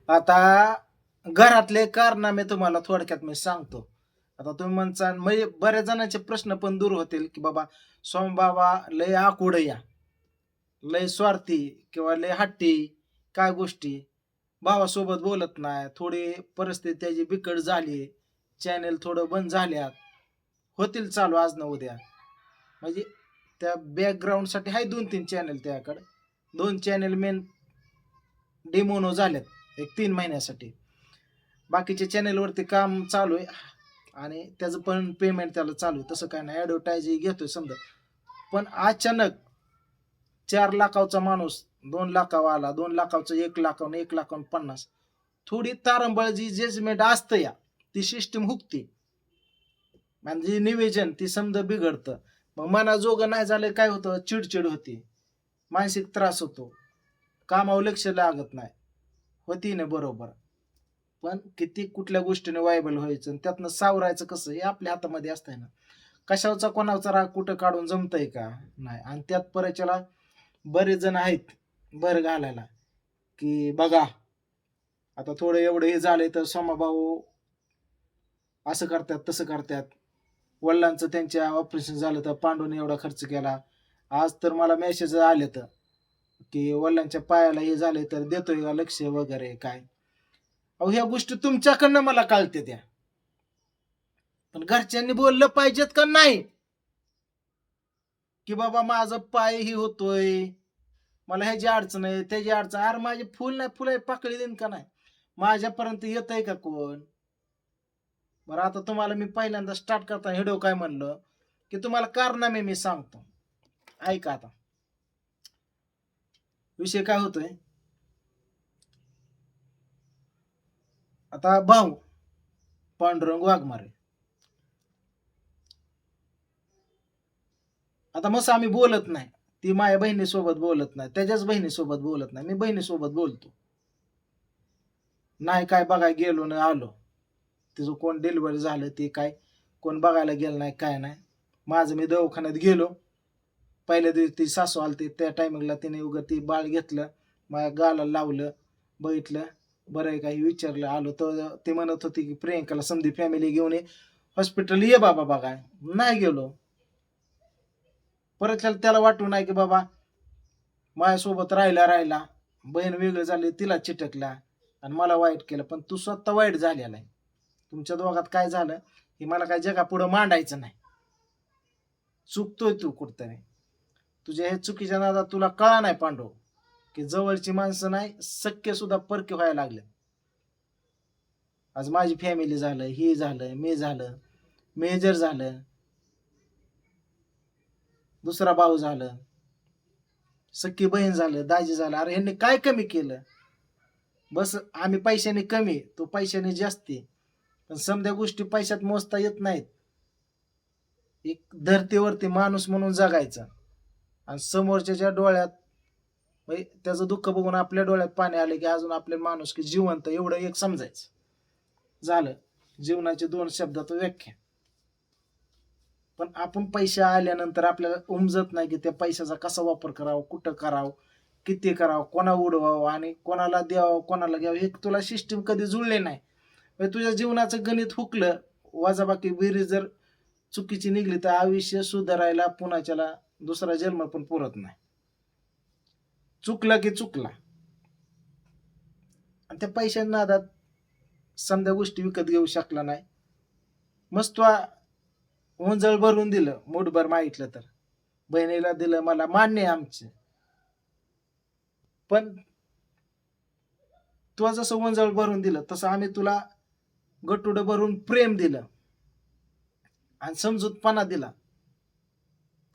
आता घरातले कारनामे तुम्हाला थोडक्यात मी सांगतो. आता तुम्ही म्हणता म्हणजे बऱ्याच जणांचे प्रश्न पण दूर होतील, की बाबा सोमबाबा लय आकुडया, लय स्वार्थी किंवा लय हट्टी, काय गोष्टी भावासोबत बोलत नाही, थोडी परिस्थिती त्याची बिकट झाली, चॅनेल थोडं बंद झाल्यात, होतील चालू आज ना उद्या. म्हणजे त्या बॅकग्राऊंडसाठी आहे 2-3 चॅनल त्याकडे. 2 चॅनल मेन डिमोनो झालेत एक 3 महिन्यासाठी. बाकीच्या चॅनेलवरती काम चालू आहे आणि त्याचं पण पेमेंट त्याला चालू आहे. तसं काय नाही, ॲडव्हर्टायझिंग घेतोय समजा. पण अचानक 4 लाखाचा माणूस 2 लाखावा आला, 2 लाखाचं 1 लाखावून 1 लाखावून 50. थोडी तारंबळ जी जजमेंट असतं या ती सिस्टीम हुकते. म्हणजे निवेदन ती समजा बिघडतं. मग मनाजोगं नाही झालं काय होतं, चिडचिड होती, मानसिक त्रास होतो, कामावर लक्ष लागत नाही. होती ना बरोबर. पण किती कुठल्या गोष्टीने वायबल व्हायचं आणि त्यातनं सावरायचं कसं हे आपल्या हातामध्ये असतंय ना. कशावरचा कोणाचा राग कुठं काढून जमतंय का? नाही. आणि त्यात परच्याला बरेच जण आहेत भर घालायला, की बघा आता थोडं एवढं हे झालंय तर सोमाभाऊ असं करतात तसं करतात. वडिलांचं त्यांच्या ऑपरेशन झालं तर पांडूने एवढा खर्च केला. आज तर मला मेसेज आले तर की वडिलांच्या पायाला हे झालंय तर देतोय का लक्ष वगैरे काय. अहो ह्या गोष्टी तुमच्याकडनं मला कळते त्या, पण घरच्यांनी बोललं पाहिजेत का नाही, की बाबा माझं पाय ही होतोय, मला ह्याची अडचण आहे त्याची अडचण. अरे माझी फुल नाही फुल आहे पाकळी देईन का नाही, माझ्यापर्यंत येत आहे का कोण. बरं आता तुम्हाला मी पहिल्यांदा स्टार्ट करता व्हिडिओ काय म्हणलं, की तुम्हाला कारनामे मी सांगतो, ऐका. आता विषय काय होतोय, आता भाऊ पांडुरंग वाघमारे, आता मस्त आम्ही बोलत नाही, ती माझ्या बहिणीसोबत बोलत नाही, त्याच्याच बहिणीसोबत बोलत नाही, मी बहिणीसोबत बोलतो नाही. काय बघाय गेलो ना आलो, तिचं कोण डिलिव्हरी झालं ते काय कोण बघायला गेलं नाही काय नाही. माझं मी दवाखान्यात गेलो, पहिल्या दिवशी ती सासू आलती त्या टायमिंगला तिने उगं ती बाळ घेतलं, माझ्या गाला लावलं, बघितलं बरं आहे काही विचारलं, आलो तर ती म्हणत होती की प्रियंकाला समधी फॅमिली घेऊन ये हॉस्पिटल ये बाबा बघाय. नाही गेलो. परत त्याला वाटू नाही की बाबा माझ्यासोबत राहिला बहीण वेगळं झाली तिला चिटकला आणि मला वाईट केलं. पण तू स्वतः वाईट झालेला आहे. तुमच्या दोघात काय झालं हे मला काय जगापुढं मांडायचं नाही. चुकतोय तू कुठतरी, तुझ्या हे चुकीच्या नादात तुला कळा नाही पांडव, की जवळची माणसं नाही सख्य सुद्धा परके व्हायला लागले. आज माझी फॅमिली झालं, ही झालं, मी झालं, मेजर झालं, दुसरा भाऊ झालं, सख्खी बहीण झालं, दाजी झालं. अरे ह्यांनी काय कमी केलं, बस आम्ही पैशाने कमी तो पैशाने जास्ती. पण समध्या गोष्टी पैशात मोजता येत नाहीत. एक धरतीवरती माणूस म्हणून जगायचा आणि समोरच्या डोळ्यात त्याचं दुःख बघून आपल्या डोळ्यात पाणी आले की अजून आपले माणूस की जिवंत एवढं एक समजायचं. झालं जीवनाची 2 शब्दात व्याख्या. पण आपण पैसे आल्यानंतर आपल्याला उमजत नाही की त्या पैशाचा कसा वापर करावा, कुठं करावं, किती करावं, कोणा उडवावं आणि कोणाला द्यावं कोणाला घ्यावं, हे तुला सिस्टीम कधी जुळले नाही. तुझ्या जीवनाचं गणित हुकलं, वजाबाकी बेरीज जर चुकीची निघली तर आयुष्य सुधारायला पुन्हाच्याला दुसरा जन्म पण पुरत नाही. चुकला की चुकला. आणि त्या पैशाच्या नादात समजा गोष्टी विकत घेऊ शकला नाही. मस्त ओंजळ भरून दिलं, मूठभर मागितलं तर बहिणीला दिलं, मला मान्य आहे आमचं. पण तू जसं ओंजळ भरून दिलं तसं आम्ही तुला गटुडं भरून प्रेम दिलं आणि समजूतपणा दिला,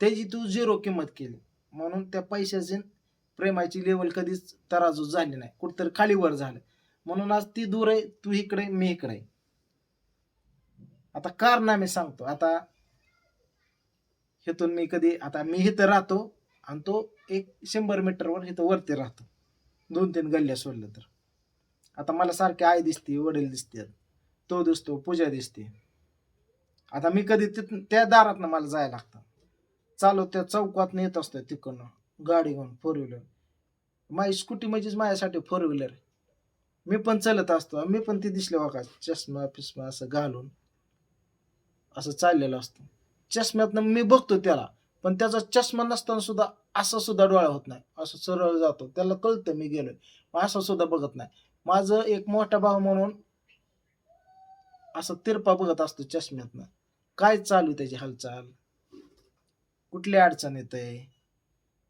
त्याची तू 0 किंमत केली. म्हणून त्या पैशाची प्रेमाची लेवल कधीच तराजू झाली नाही, कुठतरी खाली वर झालं. म्हणून आज ती दूर आहे, तू इकडे मी इकडे. आता कारनामे सांगतो. आता हेतून मी कधी, आता मी इथं राहतो आणि तो एक 100 मीटरवर इथं वरती राहतो, 2-3 गल्ल्या सोडलं तर. आता मला सारखी आई दिसते, वडील दिसते, तो दिसतो, पूजा दिसते. आता मी कधी त्या दारातनं मला जायला लागतं, चालू त्या चौकात येत असतो तिकडनं गाडी घेऊन 4 व्हीलर. माझी स्कूटी म्हणजेच माझ्यासाठी 4 व्हीलर. मी पण चलत असतो, मी पण ती दिसले बघा चष्मा फिस्मा असं घालून असं चाललेलं असतं. चष्म्यातनं मी बघतो त्याला, पण त्याचा चष्मा नसताना सुद्धा असा सुद्धा डोळा होत नाही. असं सरळ जातो. त्याला कळतं मी गेलोय. असं सुद्धा बघत नाही. माझं एक मोठा भाऊ म्हणून असं तिरपा बघत असतो चष्म्यातनं. काय चालू आहे त्याची हालचाल, कुठली अडचण येतंय,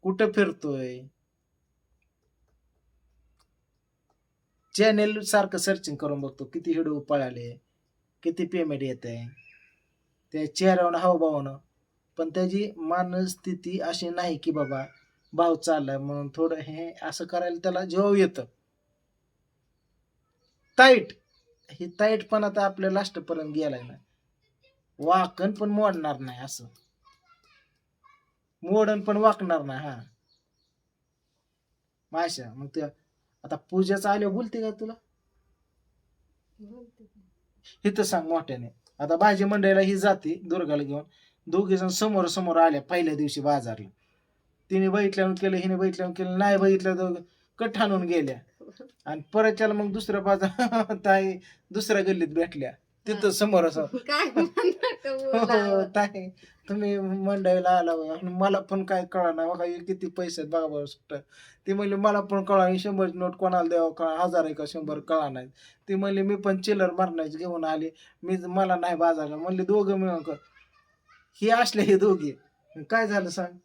कुठं फिरतोय. चॅनेल सारखं सर्चिंग करून बघतो. किती व्हिडिओ पळाले, किती पेमेंट येतंय. त्या चेहऱ्यावरनं हावभावानं. पण त्याची मनस्थिती अशी नाही की बाबा भाव चाललाय म्हणून थोडं हे असं करायला त्याला जेव्हा येतं. ताईट ही ताईटपणा तर आपल्या लास्टपर्यंत गेलाय ना. वाकण पण मोडणार नाही असं. मोडन पण वाकणार नाही. हा माशा मग ते आता पूजाचं आल्यावर बोलते का तुला? इथं सांग मोठ्याने. आता भाजी मंडईला ही जाते दुर्गाला घेऊन. दोघे जण समोर समोर आल्या पहिल्या दिवशी बाजारला. तिने बघितल्यावर केलं, हिने बघितल्यावर केलं, नाही बघितलं तर कट हाणून गेल्या. आणि परतच्याला मग दुसऱ्या बाजार ताई दुसऱ्या गल्लीत भेटल्या तिथं समोर असं काय म्हणता हो ताई तुम्ही मंडईला आला होय. आणि मला पण काय कळना बघा हे किती पैसे आहेत बघा बरं सुट्ट. ती म्हणली मला पण कळा 100 नोट कोणाला द्यावं कळा 1000 आहे का 100 कळा नाही. ती म्हणली मी पण चिल्लर मारण्याची घेऊन आली मला नाही बाजारला म्हणले दोघं मिळून कर. हे असले हे दोघे काय झालं सांग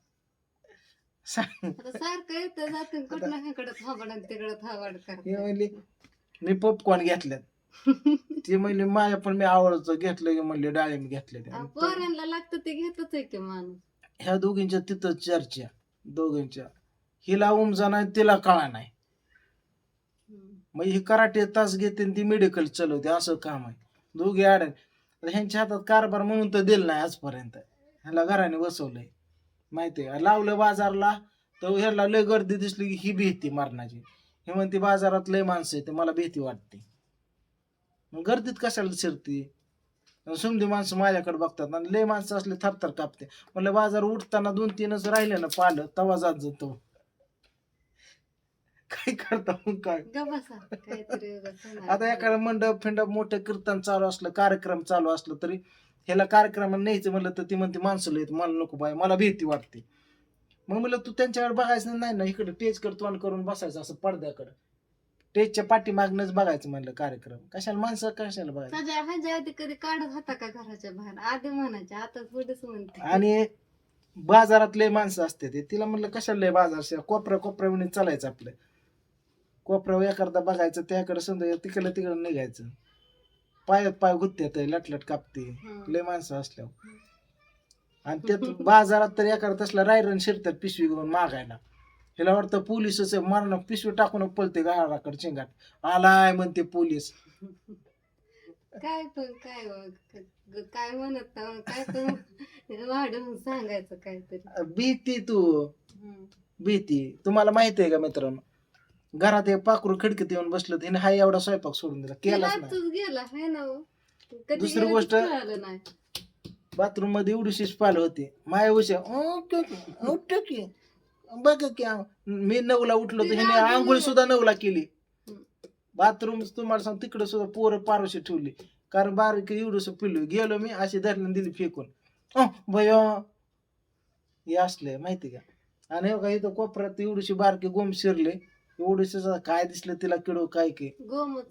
सांग. आता सारखं येतं जातं कुठं ह्याकडं थांबड तिकडं थांबड हे करत. म्हणले मी पॉपकॉर्न घेतल्यात. ती म्हणली माझ्या पण मी आवडतं घेतलं की म्हणले डाळिंब घेतले. पोरांना लागतं ते घेतच आहे की माणूस. ह्या दोघींच्या तिथं चर्चा दोघींच्या. हिला उमजा नाही तिला कळा नाही. मग ही कराटे तास घेते ती मेडिकल चालवते असं काम आहे. दोघे आडन ह्यांच्या हातात कारभार म्हणून तर दिलं नाही आजपर्यंत. ह्याला घराने बसवलंय माहितीये का. लावलं बाजारला तर ह्याला लय गर्दी दिसली की ही भीती मारण्याची. ही म्हणते बाजारात लय माणसं येते मला भीती वाटते. मग गर्दीत कशाला शिरती. समधी माणसं माझ्याकडे बघतात आणि लय माणसं असले थरथर कापते. म्हणलं बाजार उठताना 2-3च राहिले ना पालं तवा जात जातो. काय करता मग काय. आता एखादं मंडप फिंडप मोठं कीर्तन चालू असलं कार्यक्रम चालू असलं तरी ह्याला कार्यक्रमाला न्यायचं म्हणलं तर ती म्हणते माणसं येत मला नको बाय मला भीती वाटते. मग म्हणलं तू त्यांच्याकडे बघायचं नाही ना इकडे टेजकडे तोंड करून बसायचं असं पडद्याकडं. टेजच्या पाठीमागनच बघायचं म्हणलं कार्यक्रम कशाला माणसं कशाला बघायचं. ह्याच्या आधी कधी काढत होता का घराच्या बाहेर आधी म्हणायचे आता थोडीच म्हणते. आणि बाजारात लय माणसं असते ते तिला म्हणलं कशाला लय बाजार कोपऱ्या म्हणून चालायचं आपलं. कोपऱ्यावर एखादा बघायचं त्याकडे समजा तिकडं निघायचं. पायात पाय गुत्त्यात लटलट कापते लय माणसं असल्यावर. आणि त्यात बाजारात तर एखादा तसला रायरन शिरतात पिशवी घेऊन मागायला. हिला वाटतं पोलिसच मारणं पिशवी टाकून पळते गावाकडे चिंगाट आलाय म्हणते पोलीस. काय पण काय म्हणत काय पण वाढवून सांगायचं काहीतरी. भीती तू भीती तुम्हाला माहिती आहे का मित्रांनो. घरात एक पाखरू खिडकीत येऊन बसलं तिने हाय एवढा स्वयंपाक सोडून दिला केलाच नाही. गेला है ना. दुसरी गोष्ट बाथरूम मध्ये एवढीशी पाल होती माया उशा की बघ की मी 9ला उठलो तर हिने आंघोळ सुद्धा 9ला केली. बाथरूम तुम्हाला सांग तिकडे सुद्धा पोरं पारोशी ठेवली कारण बारीक एवढंस पिल्लू गेलो मी अशी धरलं दिली फेकून भय हे असले माहिती का. आणि का इथं कोपऱ्यात एवढीशी बारकी गोम शिरले एवढीशी काय दिसलं तिला किडो काय की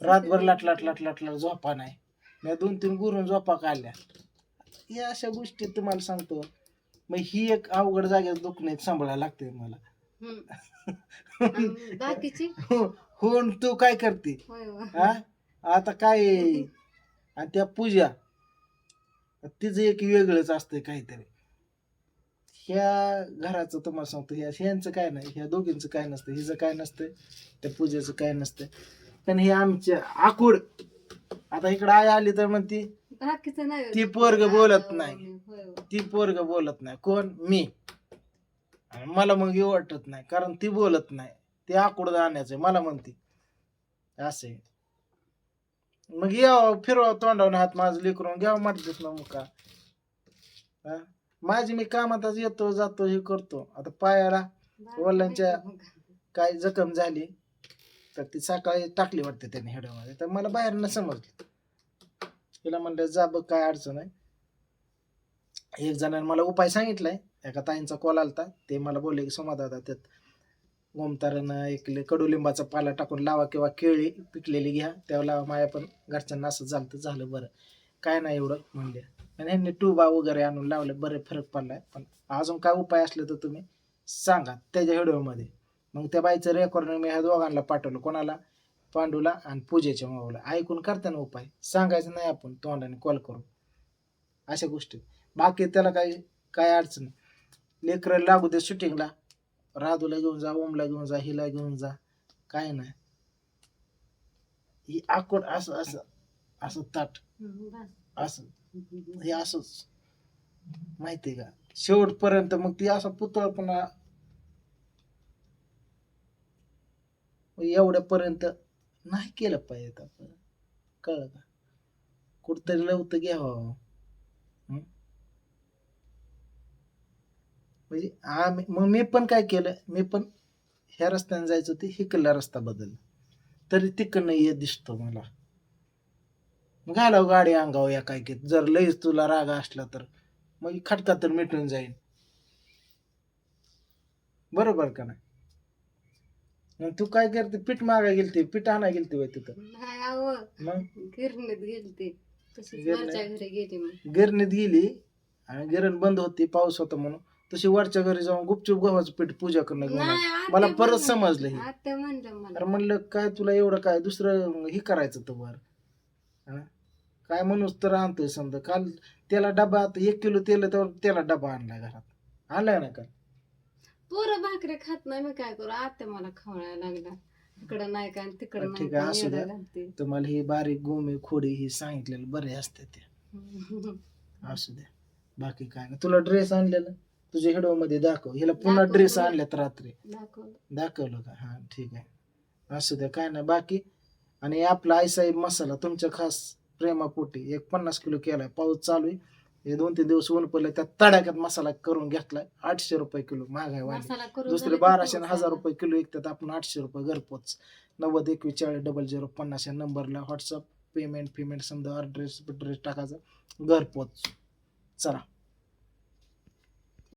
रातभर लाट झोपा नाही. मी 2-3 गुरून झोपा काढल्या. या अशा गोष्टी तुम्हाला सांगतो. मग ही एक अवघड जागेत दुखणे सांभाळायला लागते मला. बाकीची होऊन तू काय करते हा आता काय. आणि त्या पूजा तिचं एक वेगळंच असतंय काहीतरी. ह्या घराचं तुम्हाला सांगतो ह्यांचं काय नाही ह्या दोघींचं काय नसतं हिचं काय नसतं त्या पूजेचं काय नसतं. पण हे आमच्या आकुड आता इकडं आई आली तर म्हणती ती पोरग बोलत नाही ती पोरग बोलत नाही कोण मी. मला मग हे वाटत नाही कारण ती बोलत नाही ते आकुड जाण्याचं मला म्हणते असे. मग यावं फिरवा तोंडावून हात माझं लेकरून घ्यावं म्हणतेस ना मग का माझी मी कामातच येतो जातो हे करतो. आता पायाला वडिलांच्या काय जखम झाली तर ती सकाळी टाकली वाटते त्याने हेड्यामध्ये, तर मला बाहेरनं समजलं. तिला म्हणलं जा बघ काय अडचण आहे. एक जणांनी मला उपाय सांगितलाय, एका ताईंचा कॉल आलता, ते मला बोलले की सोमादादा त्यात गोमतारानं एक कडुलिंबाचा पाला टाकून लावा किंवा केळी पिकलेली घ्या, त्यावर लावा. माझ्या पण घरच्यांना असं झालं तर झालं, बरं काय नाही एवढं म्हणले. आणि ह्यांनी टुबा वगैरे आणून लावले, बरे फरक पडलाय. पण अजून काय उपाय असले तर तुम्ही सांगा त्याच्या व्हिडिओमध्ये. मग त्या बाईचं रेकॉर्डिंग मी ह्या दोघांना पाठवलं, कोणाला, पांडूला आणि पूजेच्या मावाला. ऐकून करताना उपाय सांगायचं नाही आपण तोंडाने कॉल करून, अशा गोष्टी. बाकी त्याला काही काय अडचण नाही. लेकरं लागू दे शूटिंगला, राधूला घेऊन जा, ओमला घेऊन जा, हिला घेऊन जा, काय नाही. ही आकोड असं असं असं ताट असं, हे असंच माहितीये का शेवटपर्यंत. मग ती असं पुतळा पुन्हा एवढ्यापर्यंत नाही केलं पाहिजे आपण, कळलं का? कुठतरी लवतं घ्यावं. म्हणजे आम्ही, मग मी पण काय केलं, मी पण ह्या रस्त्याने जायचं होती, हिकडला रस्ता बदलला, तरी तिकडनं येत दिसतो मला. घालाव गाडी अंगावर या काय की, जर लईच तुला राग असला तर मग खटका तर मिटून जाईल, बरोबर का नाही? मग तू काय करते, पीठ मागा गेलती, पीठ आणा गेलती बाई तिथं. नाही अहो, मग गिरणीत गेलते, तशीच गिरणीत? वरच्या घरी गेली मग. गिरणीत गेली आणि गिरण बंद होती, पाऊस होता म्हणून, तशी वरच्या घरी जाऊन गुपचूप गव्हाचं पीठ पूजा करणं घेऊन आली. नाही मला आत्या परत म्हणल्या- समजलं हे. आत्या म्हणलं अरे मला, म्हणलं काय तुला एवढं काय दुसरं हे करायचं तर वर, हा? काय म्हणूच तर आणतोय समजा. काल त्याला डबा, आता 1 किलो तेल तर त्याला डबा आणलाय घरात, आणलाय ना का? पोरं भाकरी खात नाही, मी काय करू, आत्या मला खवळायला लागला, इकडं नाही का तिकडं नाही ठीक आहे, का, असू येडं द्या. घालते. तुम्हाला ही बारीक गोमी खोडी ही सांगितलेलं बरे असते ते, असू द्या. बाकी काय नाही. तुला ड्रेस आणलेला तुझ्या व्हिडिओ मध्ये दाखव, हिला पुन्हा दाखव ड्रेस ना. आणल्यात रात्री, दाखवलं. दाखवलं का? हा ठीक आहे, असू द्या, काय नाही बाकी. आणि आपला आईसाहेब मसाला तुमच्या खास प्रेमापोटी एक 50 किलो केलाय. पाऊस चालू आहे, हे 2-3 दिवस ऊन पडले, त्यात तडाक्यात मसाला करून घेतलाय. 800 रुपये किलो, महागाई वाढली. मसाला करून दुसरे झालं की 1200 आणि पाऊस 1000 आला. रुपये किलो विकतात, आपण 800 रुपये घरपोच. 90 21 40 0050 या नंबरला व्हॉट्सअप पेमेंट समजा ॲड्रेस टाकायचं, घरपोच. चला.